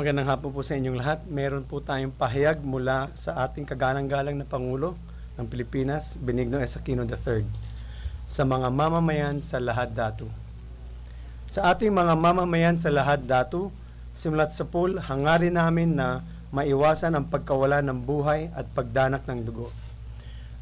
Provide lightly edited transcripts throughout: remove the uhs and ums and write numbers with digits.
Magandang hapon po sa inyong lahat. Meron po tayong pahayag mula sa ating kagalang-galang na Pangulo ng Pilipinas, Benigno Aquino III, sa mga mamamayan sa Luhad, Datu. Sa ating mga mamamayan sa Luhad, Datu, simulat sa pool, hangarin namin na maiwasan ang pagkawala ng buhay at pagdanak ng dugo.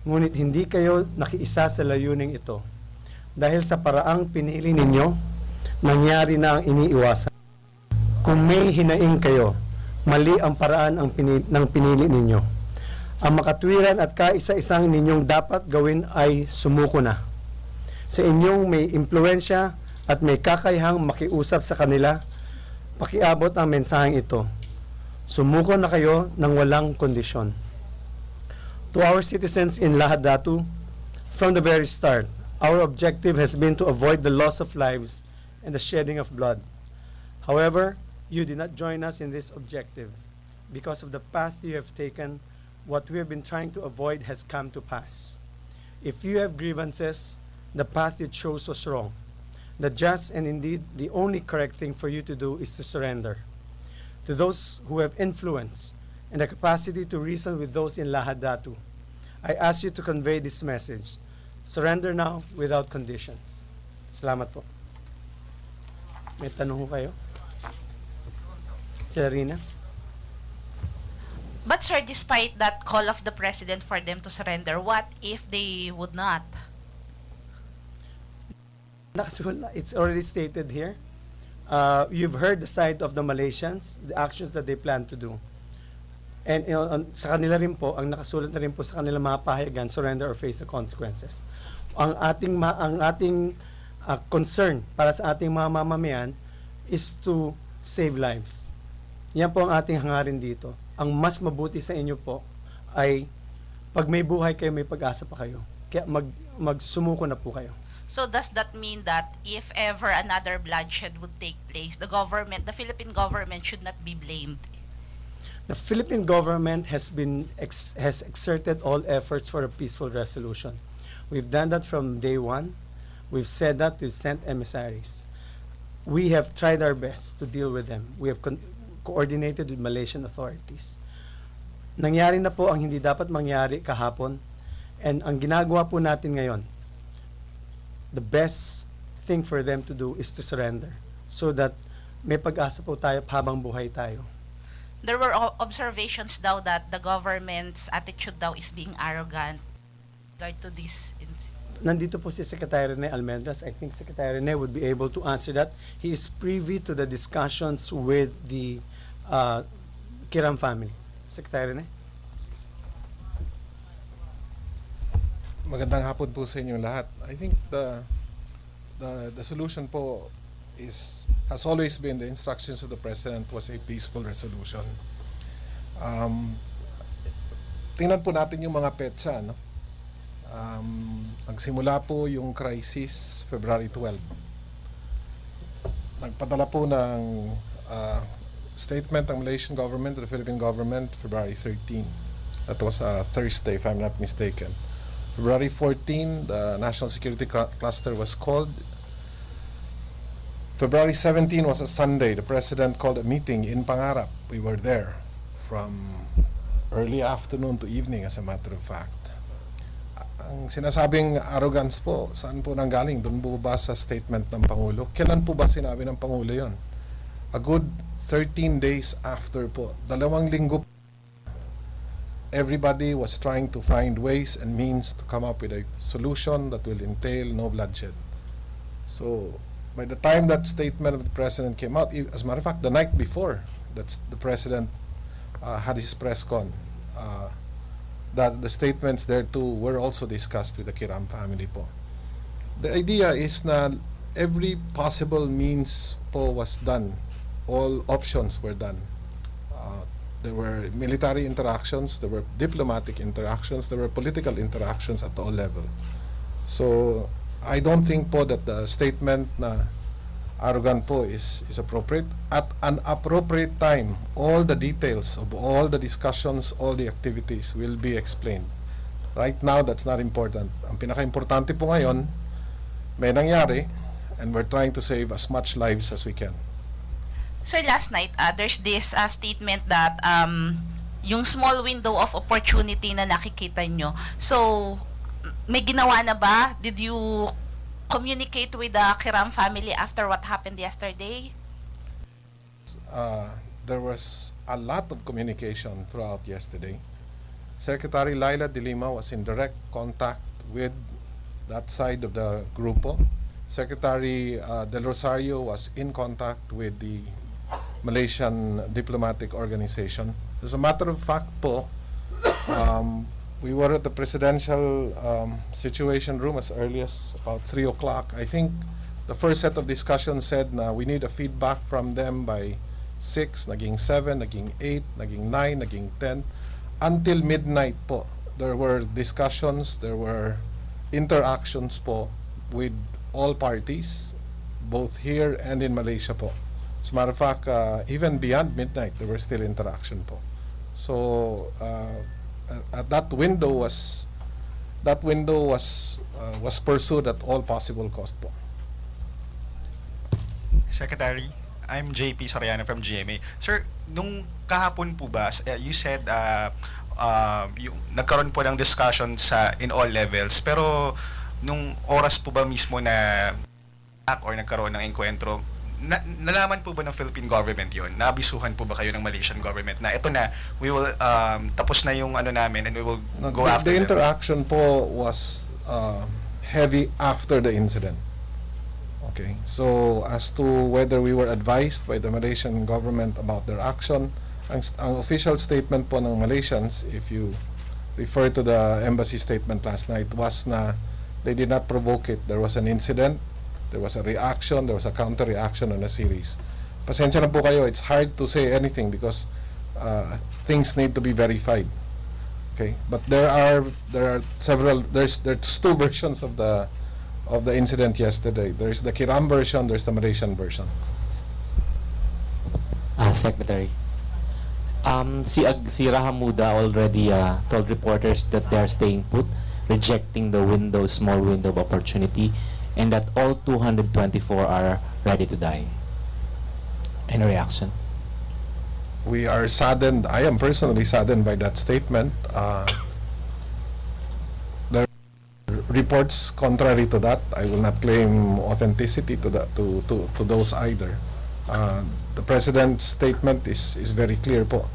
Ngunit hindi kayo nakiisa sa layuning ito. Dahil sa paraang pinili ninyo, nangyari na ang iniiwasan. Kung may hinaing kayo, mali ang paraan ng pinili ninyo. Ang makatwiran at kaisa-isang ninyong dapat gawin ay sumuko na. Sa inyong may impluensya at may kakayahang makiusap sa kanila, pakiabot ang mensaheng ito. Sumuko na kayo ng walang kondisyon. To our citizens in Luhad, Datu, from the very start, our objective has been to avoid the loss of lives and the shedding of blood. However, you did not join us in this objective. Because of the path you have taken, what we have been trying to avoid has come to pass. If you have grievances, the path you chose was wrong. The just and indeed the only correct thing for you to do is to surrender. To those who have influence and the capacity to reason with those in Luhad, Datu, I ask you to convey this message. Surrender now without conditions. Salamat po. May tanong ho kayo? Rene? But sir, despite that call of the president for them to surrender, what if they would not? It's already stated here. You've heard the side of the Malaysians, the actions that they plan to do. And sa kanila rin po, ang nakasulat na rin po sa kanilang mga pahayagan, surrender or face the consequences. Ang ating concern para sa ating mga mamamayan is to save lives. Yan po ang ating hangarin dito. Ang mas mabuti sa inyo po ay pag may buhay kayo, may pag-asa pa kayo. Kaya magsumuko na po kayo. So does that mean that if ever another bloodshed would take place, the Philippine government should not be blamed? The Philippine government has exerted all efforts for a peaceful resolution. We've done that from day one. We've said that, we've sent emissaries. We have tried our best to deal with them. We have coordinated with Malaysian authorities. Nangyari na po ang hindi dapat mangyari kahapon, and ang ginagawa po natin ngayon, the best thing for them to do is to surrender so that may pag-asa po tayo habang buhay tayo. There were observations daw that the government's attitude daw is being arrogant regard to this. Nandito po si Secretary Rene Almendras. I think Secretary Rene would be able to answer that. He is privy to the discussions with the Kiram family. Secretary Rene? Magandang hapon po sa inyong lahat. I think the solution po has always been the instructions of the President was a peaceful resolution. Tingnan po natin yung mga petsa, no? Nagsimula po yung crisis February 12. Nagpadala po ng statement ng Malaysian government to the Philippine government February 13. That was a Thursday, if I'm not mistaken. February 14, the National Security Cluster was called. February 17 was a Sunday. The President called a meeting in Pangarap. We were there from early afternoon to evening, as a matter of fact. Ang sinasabing arrogance po, saan po nanggaling? Doon po ba sa statement ng Pangulo? Kailan po ba sinabi ng Pangulo yon? A good 13 days after po. 2 linggo, everybody was trying to find ways and means to come up with a solution that will entail no bloodshed. So, by the time that statement of the President came out, as a matter of fact, the night before, that's the President had his press con, that the statements there too were also discussed with the Kiram family po. The idea is na every possible means po was done. All options were done. There were military interactions, there were diplomatic interactions, there were political interactions at all levels. So, I don't think po that the statement na arrogant po is appropriate. At an appropriate time, all the details of all the discussions, all the activities will be explained. Right now, that's not important. Ang pinaka-importante po ngayon, may nangyari, and we're trying to save as much lives as we can. Sir, last night, there's this statement that yung small window of opportunity na nakikita nyo. So, may ginawa na ba? Did you communicate with the Kiram family after what happened yesterday? There was a lot of communication throughout yesterday. Secretary Laila de Lima was in direct contact with that side of the grupo. Secretary Del Rosario was in contact with the Malaysian diplomatic organization. As a matter of fact po, we were at the presidential situation room as early as about 3 o'clock. I think the first set of discussions said na we need a feedback from them by 6, naging 7, naging 8, naging 9, naging 10. Until midnight po, there were discussions, there were interactions po with all parties, both here and in Malaysia po. As a matter of fact, even beyond midnight, there were still interaction po. So, that window was pursued at all possible cost po. Secretary, I'm JP Soriano from GMA. Sir, nung kahapon po ba, you said yung nagkaroon po ng discussion in all levels, pero nung oras po ba mismo na or nagkaroon ng enkwentro, nalaman po ba ng Philippine government yon? Naabisuhan po ba kayo ng Malaysian government na ito na, we will tapos na yung ano namin and we will go after the them? interaction po was heavy after the incident. Okay, so as to whether we were advised by the Malaysian government about their action, ang official statement po ng Malaysians, if you refer to the embassy statement last night, was na they did not provoke it. There was an incident, there was a reaction, there was a counter-reaction on a series. Pasensya na po kayo, it's hard to say anything because things need to be verified. Okay, but there's two versions of the incident yesterday. There's the Kiram version, there's the Malaysian version. Secretary, si Rahamuda already told reporters that they are staying put, rejecting the small window of opportunity, and that all 224 are ready to die. Any reaction? We are saddened. I am personally saddened by that statement. There are reports contrary to that. I will not claim authenticity to those either. The President's statement is very clear po.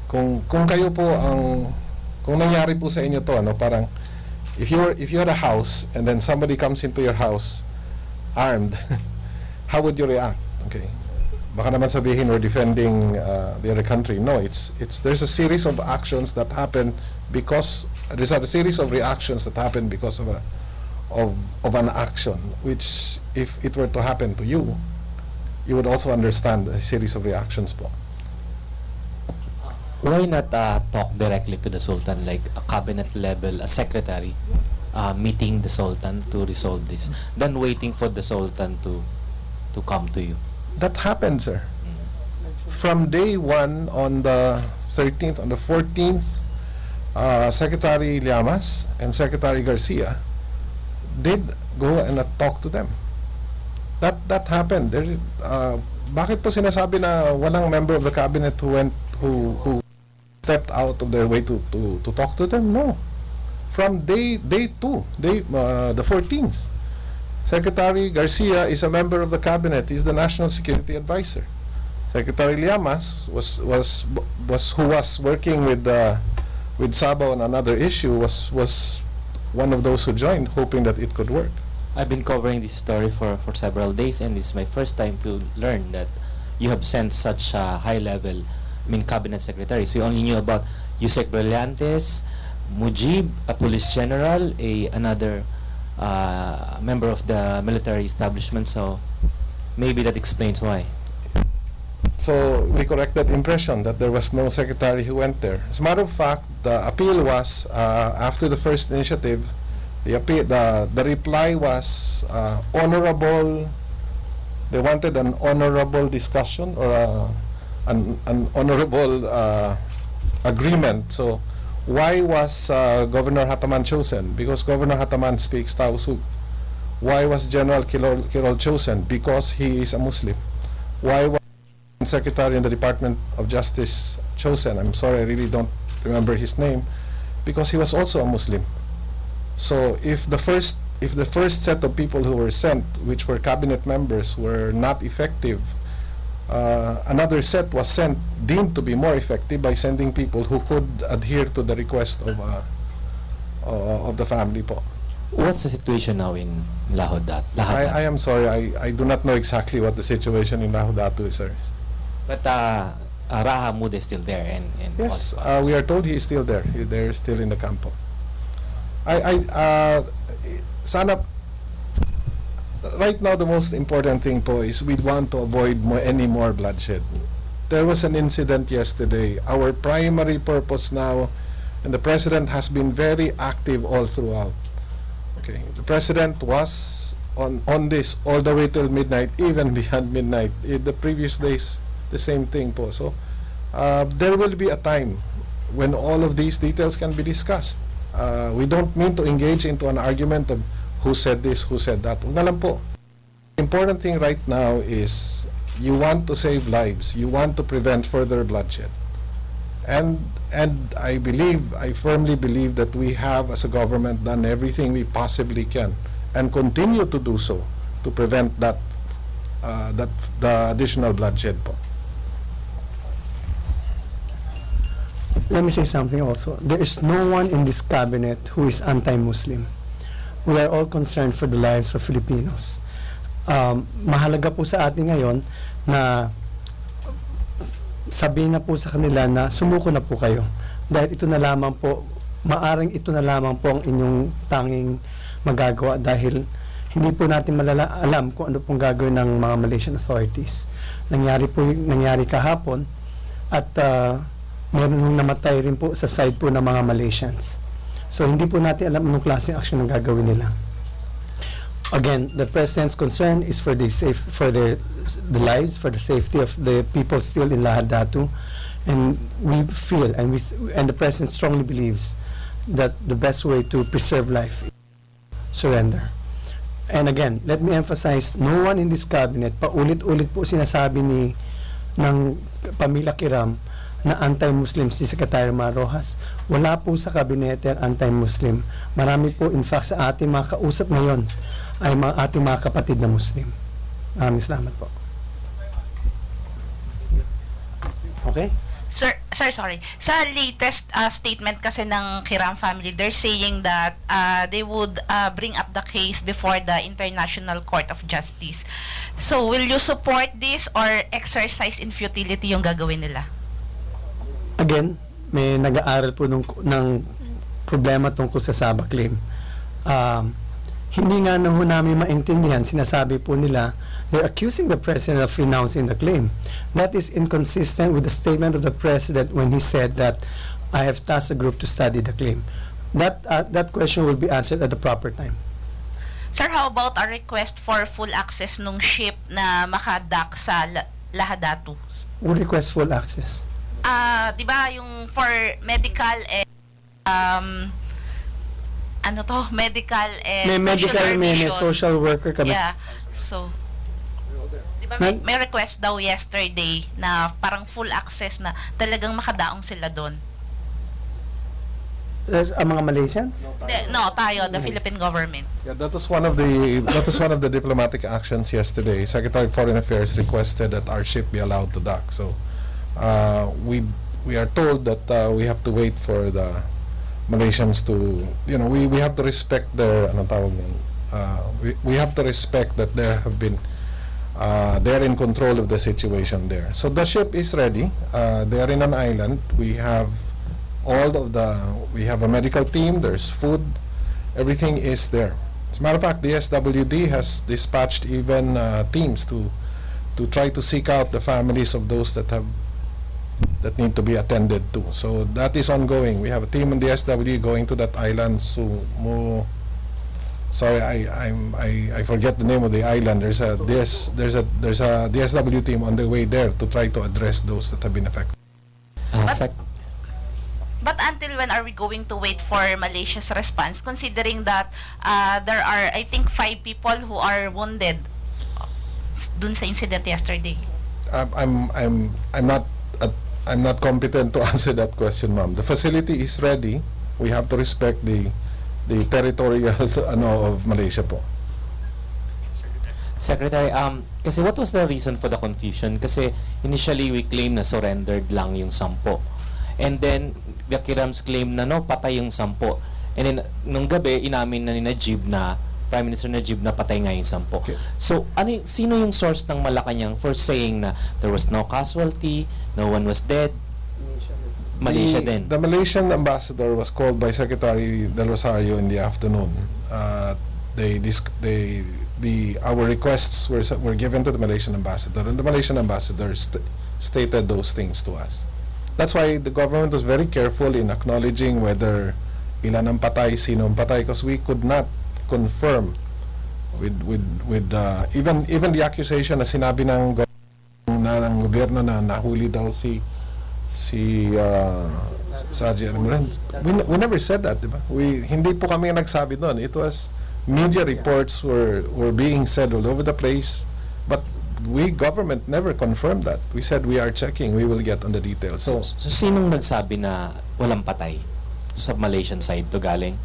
Kung kayo po kung nangyari po sa inyo to, parang if you had a house and then somebody comes into your house armed, how would you react? Okay. Baka naman sabihin we're defending the other country. No, there's a series of actions that happen because there's a series of reactions that happen because of an action, which if it were to happen to you, you would also understand a series of reactions po. Why not talk directly to the Sultan, like a cabinet level, a secretary meeting the Sultan to resolve this, than waiting for the Sultan to come to you? That happened, sir. From day one, on the 13th, on the 14th, Secretary Llamas and Secretary Garcia did go and talk to them. That happened. Bakit po sinasabi na walang member of the cabinet who stepped out of their way to talk to them? No. From day 2, the 14th, Secretary Garcia is a member of the cabinet. He's the national security advisor. Secretary Llamas who was working with Sabah on another issue was one of those who joined, hoping that it could work. I've been covering this story for several days, and it's my first time to learn that you have sent such a high-level, cabinet secretaries. We only knew about Yusek Brillantes, Mujib, a police general, another member of the military establishment. So maybe that explains why. So we correct that impression that there was no secretary who went there. As a matter of fact, the appeal was after the first initiative. The reply was honorable. They wanted an honorable discussion or an honorable agreement. So why was Governor Hataman chosen? Because Governor Hataman speaks Tausug. Why was General Kirol chosen? Because he is a Muslim. why was the secretary in the Department of Justice chosen? I'm sorry, I really don't remember his name, because he was also a Muslim. So if the first set of people who were sent, which were cabinet members, were not effective, another set was sent, deemed to be more effective, by sending people who could adhere to the request of the family po. What's the situation now in Lahad Datu? I am sorry, I do not know exactly what the situation in Lahad Datu is, sir. But Raha Mood is still there, and Yes, all we are told he is still there. They're still in the campo. Sana, right now the most important thing po is we want to avoid any more bloodshed. There was an incident yesterday. Our primary purpose now, and the President has been very active all throughout. Okay, the President was on this all the way till midnight, even beyond midnight. The previous days, the same thing po. So, there will be a time when all of these details can be discussed. We don't mean to engage into an argument of who said this, who said that. Huwag na lang po. The important thing right now is you want to save lives. You want to prevent further bloodshed. And I firmly believe that we have, as a government, done everything we possibly can and continue to do so to prevent the additional bloodshed po. Let me say something also. There is no one in this cabinet who is anti-Muslim. We are all concerned for the lives of Filipinos. Mahalaga po sa atin ngayon na sabihin na po sa kanila na sumuko na po kayo. Dahil ito na lamang po, maaring ito na lamang po ang inyong tanging magagawa, dahil hindi po natin alam kung ano pong gagawin ng mga Malaysian authorities. Nangyari kahapon, at meron nung namatay rin po sa side po ng mga Malaysians. So hindi po natin alam anong klaseng action ang gagawin nila. Again, the President's concern is for the lives, for the safety of the people still in Lahad Datu, and we feel and the President strongly believes that the best way to preserve life is surrender. And again, let me emphasize, no one in this cabinet, paulit-ulit po sinasabi ng pamilya Kiram na anti-Muslim si Secretary Rojas. Wala po sa kabinete ang anti-Muslim. Marami po, in fact, sa ating mga kausap ngayon ay ating mga kapatid na Muslim. Maraming salamat po. Okay? Sir, sorry. Sa latest statement kasi ng Kiram family, they're saying that they would bring up the case before the International Court of Justice. So, will you support this or exercise in futility yung gagawin nila? Again, may nag-aaral po ng problema tungkol sa Sabah claim. Hindi nga na ho namin maintindihan, sinasabi po nila, they're accusing the President of renouncing the claim. That is inconsistent with the statement of the President when he said that I have tasked a group to study the claim. That question will be answered at the proper time. Sir, how about a request for full access nung ship na makadock sa Lahad Datu? Who request full access? Di ba yung for medical and medical and May medical, may social worker kami. Yeah. So, di ba may request daw yesterday na parang full access na talagang makadaong sila doon. Ang mga Malaysians? No, tayo, the Philippine government. Yeah, that was one of the diplomatic actions yesterday. Secretary of Foreign Affairs requested that our ship be allowed to dock. So, we are told that we have to wait for the Malaysians to, we have to respect their, we have to respect that there have been, they're in control of the situation there. So the ship is ready. They are in an island. We have we have a medical team. There's food. Everything is there. As a matter of fact, the SWD has dispatched even teams to try to seek out the families of those that need to be attended to. So that is ongoing. We have a team in the SW going to that island. Sorry, I forget the name of the island. There's a DSW team on the way there to try to address those that have been affected. But until when are we going to wait for Malaysia's response, considering that there are, I think, 5 people who are wounded dun sa incident yesterday? I'm not I'm not competent to answer that question, ma'am. The facility is ready. We have to respect the territorial of Malaysia po. Secretary, kasi what was the reason for the confusion? Kasi initially we claim na surrendered lang yung 10. And then Yakiram's claim na no, patay yung 10. And then nung gabi inamin na ni Najib na Prime Minister Najib na patay nga yung 10. Okay. So sino yung source ng Malacanang for saying na there was no casualty, no one was dead? Malaysia din. The Malaysian ambassador was called by Secretary Del Rosario in the afternoon. Our requests were given to the Malaysian ambassador, and the Malaysian ambassador stated those things to us. That's why the government was very careful in acknowledging whether ilan ang patay, sino ang patay, because we could not confirm with even the accusation na sinabi ng gobyerno na nahuli daw si Sergeant Almendras. We never said that, diba? Hindi po kami nagsabi doon. It was media reports were being said all over the place, but government never confirmed that. We said we are checking, we will get on the details. So sinong nagsabi na walang patay sa Malaysian side to galing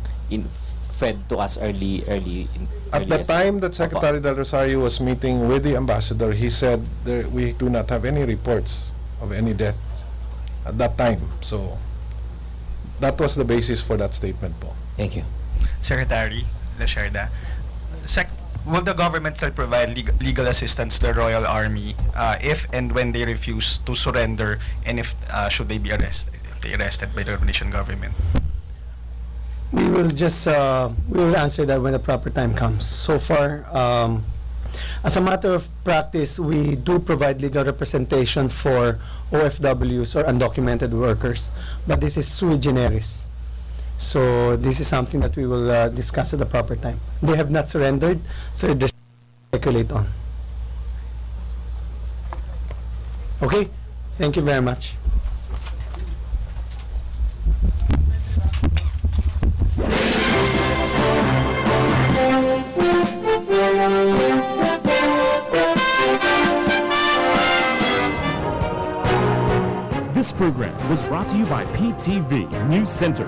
fed to us early at the time that Secretary Del Rosario was meeting with the ambassador, he said we do not have any reports of any death at that time. So that was the basis for that statement po. Thank you. Secretary Lacierda, will the government still provide legal assistance to the Royal Army if and when they refuse to surrender, and if should they be arrested by the Malaysian government? We will answer that when the proper time comes. So far, as a matter of practice, we do provide legal representation for OFWs or undocumented workers, but this is sui generis. So this is something that we will discuss at the proper time. They have not surrendered, so there's speculate on. Okay, thank you very much. This program was brought to you by PTV News Center.